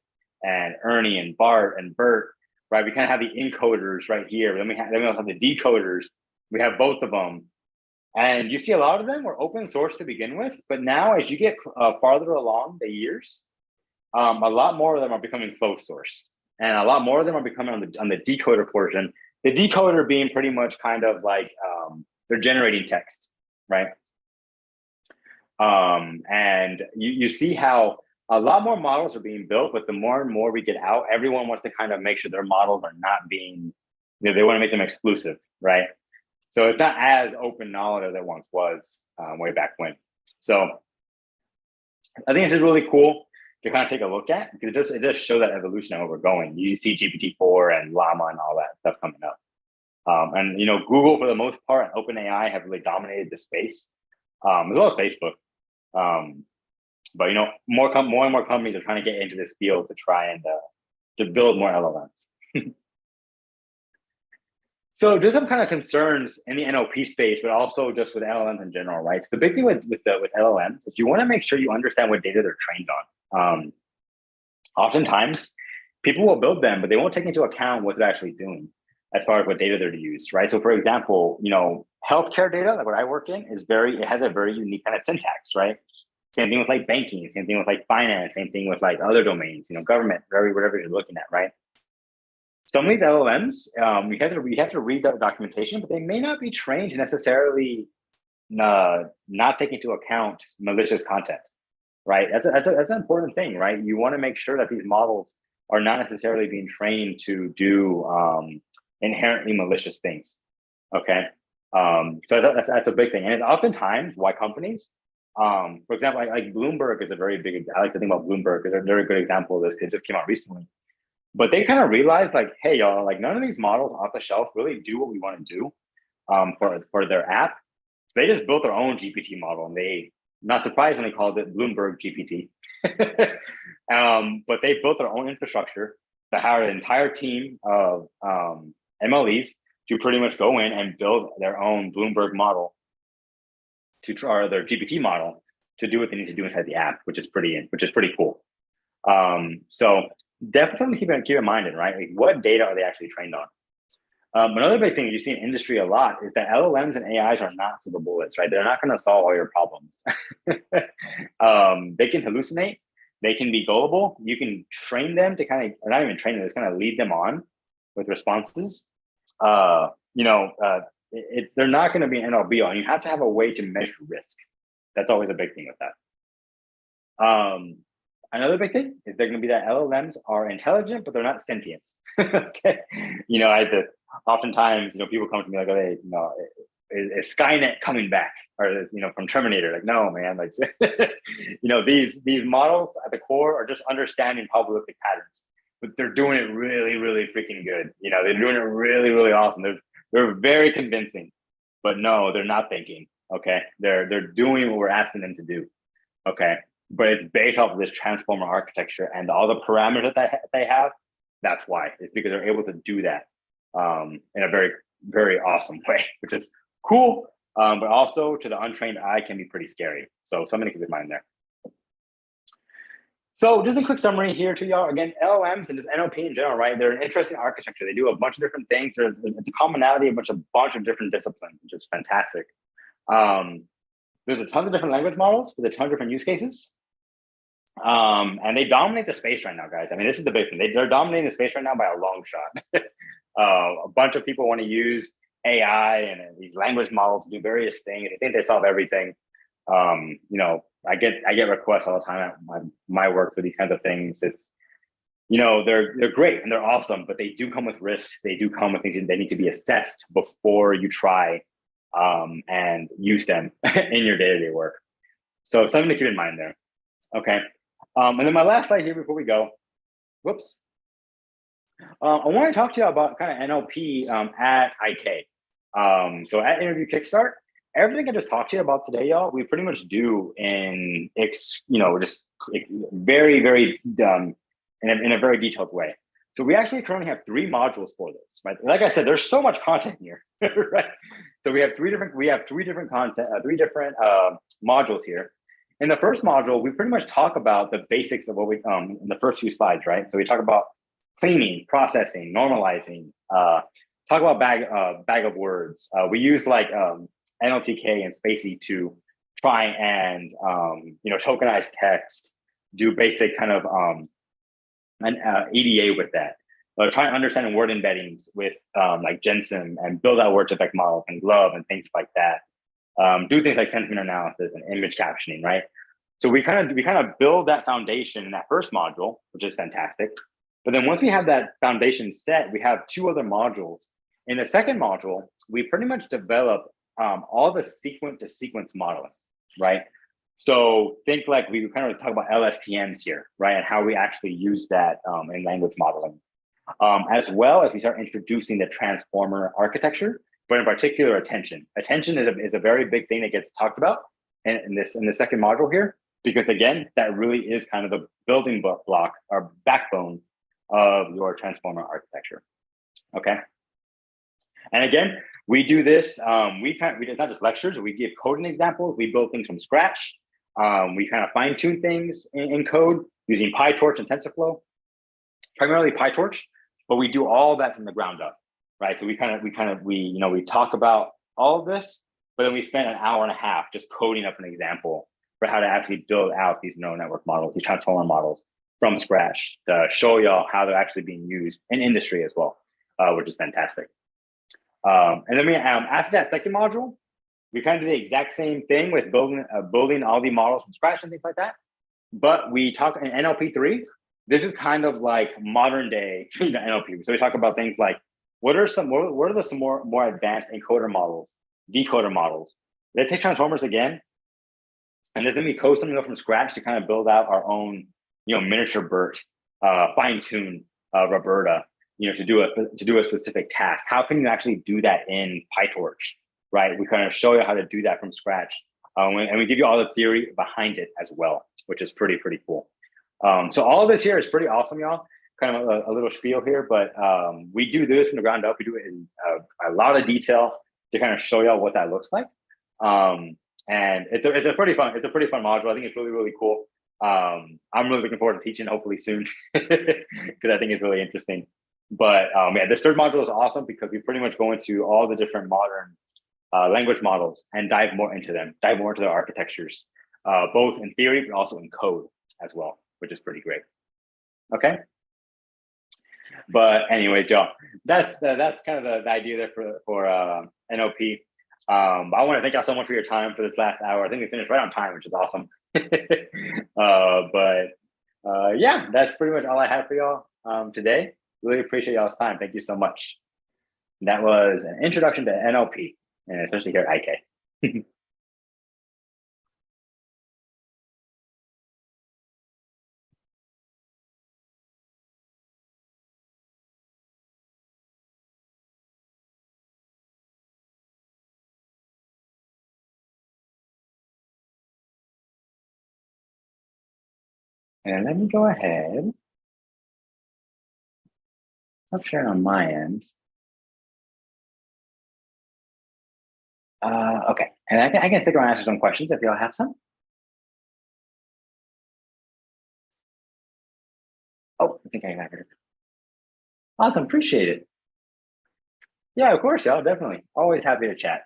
and Ernie and Bart and Bert, right? We kind of have the encoders right here. Then we also have the decoders. We have both of them. And you see a lot of them were open source to begin with, but now as you get farther along the years, a lot more of them are becoming closed source. And a lot more of them are becoming on the decoder portion. The decoder being pretty much kind of like they're generating text, right? And you see how a lot more models are being built, but the more and more we get out, everyone wants to kind of make sure their models are not being, they want to make them exclusive, right? So it's not as open knowledge as it once was way back when. So I think this is really cool to kind of take a look at because it does show that evolution and where we're going. You see GPT-4 and Llama and all that stuff coming up. And you know, Google for the most part and OpenAI have really dominated the space, as well as Facebook. But you know, more and more companies are trying to get into this field to try and to build more LLMs. So there's some kind of concerns in the NLP space, but also just with LLMs in general, right? So the big thing with LLMs is you want to make sure you understand what data they're trained on. Oftentimes, people will build them, but they won't take into account what they're actually doing as far as what data they're to use, right? So for example, you know, healthcare data, like what I work in, it has a very unique kind of syntax, right? Same thing with like banking, same thing with like finance, same thing with like other domains, you know, government, whatever you're looking at, right? Some of these LLMs, we have to read the documentation, but they may not be trained to necessarily not take into account malicious content, right? That's an important thing, right? You want to make sure that these models are not necessarily being trained to do inherently malicious things. Okay, so that's a big thing, and it's oftentimes why companies, for example, like Bloomberg is a very big. I like to think about Bloomberg because they're a good example of this. It just came out recently. But they kind of realized, like, hey, y'all, like none of these models off the shelf really do what we want to do for their app. So they just built their own GPT model, and they, not surprisingly, called it Bloomberg GPT. But they built their own infrastructure that hired an entire team of MLEs to pretty much go in and build their own Bloomberg model or their GPT model to do what they need to do inside the app, which is pretty cool. So definitely keep in mind, right? Like, what data are they actually trained on? Another big thing you see in industry a lot is that LLMs and AIs are not silver bullets, right? They're not going to solve all your problems. They can hallucinate. They can be gullible. You can train them to kind of, or not even train them, just kind of lead them on with responses. They're not going to be an NLP on. You have to have a way to measure risk. That's always a big thing with that. Another big thing is they're going to be that LLMs are intelligent, but they're not sentient. Okay, you know, oftentimes, you know, people come to me like, "Hey, you know, is Skynet coming back?" Or is, you know, from Terminator? Like, no, man. Like, you know, these models at the core are just understanding probabilistic patterns, but they're doing it really, really freaking good. You know, they're doing it really, really awesome. They're very convincing, but no, they're not thinking. Okay, they're doing what we're asking them to do. Okay. But it's based off of this transformer architecture and all the parameters that they have. That's why. It's because they're able to do that in a very, very awesome way, which is cool. But also to the untrained eye can be pretty scary. So something to keep in mind there. So just a quick summary here to y'all. Again, LLMs and just NLP in general, right? They're an interesting architecture. They do a bunch of different things. It's a commonality of a bunch of different disciplines, which is fantastic. There's a ton of different language models with a ton of different use cases. And they dominate the space right now, guys. I mean, this is the big thing. They're dominating the space right now by a long shot. A bunch of people want to use AI and these language models to do various things. They think they solve everything. You know, I get requests all the time at my work for these kinds of things. It's, you know, they're great and they're awesome, but they do come with risks. They do come with things that they need to be assessed before you try and use them in your day-to-day work. So something to keep in mind there. Okay. And then my last slide here before we go, whoops. I want to talk to you about kind of NLP at IK. So at Interview Kickstart, everything I just talked to you about today, y'all, we pretty much do in, just very, very in a very detailed way. So we actually currently have 3 modules for this, right? Like I said, there's so much content here, right? So we have three different modules here. In the first module, we pretty much talk about the basics of what we in the first few slides, right? So we talk about cleaning, processing, normalizing, talk about bag of words. We use like NLTK and Spacey to try and tokenize text, do basic kind of an EDA with that. Try and understand word embeddings with like Jensen and build out word effect models and Glove and things like that. Do things like sentiment analysis and image captioning, right? So we kind of build that foundation in that first module, which is fantastic. But then once we have that foundation set, we have 2 other modules. In the second module, we pretty much develop all the sequence to sequence modeling, right? So think like we kind of talk about LSTMs here, right? And how we actually use that in language modeling. As well as we start introducing the transformer architecture, but in particular, attention. Attention is a very big thing that gets talked about in the second module here, because again, that really is kind of the building block or backbone of your transformer architecture. Okay. And again, we do this, it's not just lectures, we give coding examples, we build things from scratch. We kind of fine tune things in code using PyTorch and TensorFlow, primarily PyTorch, but we do all that from the ground up, right? So we talk about all of this, but then we spend an hour and a half just coding up an example for how to actually build out these neural network models, these transformer models from scratch to show y'all how they're actually being used in industry as well, which is fantastic. And then after that second module, we kind of do the exact same thing with building all the models from scratch and things like that. But we talk in NLP3, this is kind of like modern day NLP. So we talk about things like, what are some more advanced encoder models, decoder models? Let's take transformers again. And then we code something up from scratch to kind of build out our own, miniature BERT, fine-tune Roberta, to do a specific task. How can you actually do that in PyTorch, right? We kind of show you how to do that from scratch. And we give you all the theory behind it as well, which is pretty cool. So all of this here is pretty awesome, y'all. Kind of a little spiel here, but we do this from the ground up. We do it in a lot of detail to kind of show y'all what that looks like. And it's a pretty fun module. I think it's really cool. I'm really looking forward to teaching hopefully soon because I think it's really interesting. But yeah, this third module is awesome because we pretty much go into all the different modern language models and dive more into their architectures, both in theory, but also in code as well, which is pretty great. Okay. But anyways, y'all, that's kind of the idea there for NLP. I want to thank y'all so much for your time for this last hour. I think we finished right on time, which is awesome. Yeah, that's pretty much all I have for y'all today. Really appreciate y'all's time. Thank you so much. That was an introduction to NLP, and especially here at IK. And let me go ahead. I'll share on my end. Okay, and I can stick around and answer some questions if y'all have some. Oh, I think I got it. Awesome, appreciate it. Yeah, of course, y'all, definitely. Always happy to chat.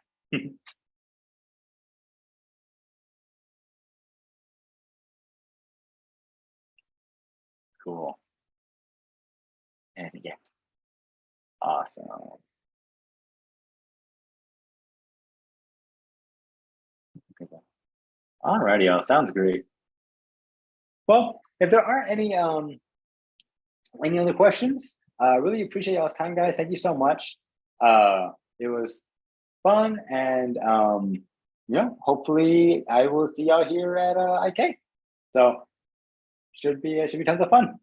Cool. And yeah, awesome. Alrighty, y'all, sounds great. Well, if there aren't any other questions, really appreciate y'all's time, guys. Thank you so much. It was fun, and hopefully I will see y'all here at IK. So should be tons of fun.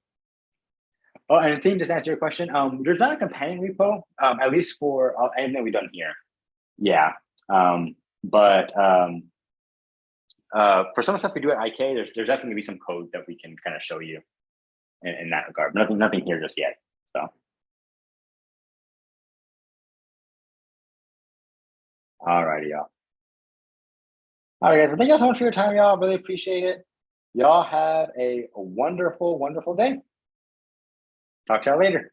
Oh, and the team, just answer your question. There's not a companion repo, at least for anything we've done here. Yeah, but for some stuff we do at IK, there's definitely gonna be some code that we can kind of show you in that regard. Nothing here just yet. So, alrighty, y'all. All right, guys. Well, thank y'all so much for your time, y'all. Really appreciate it. Y'all have a wonderful day. Talk to y'all later.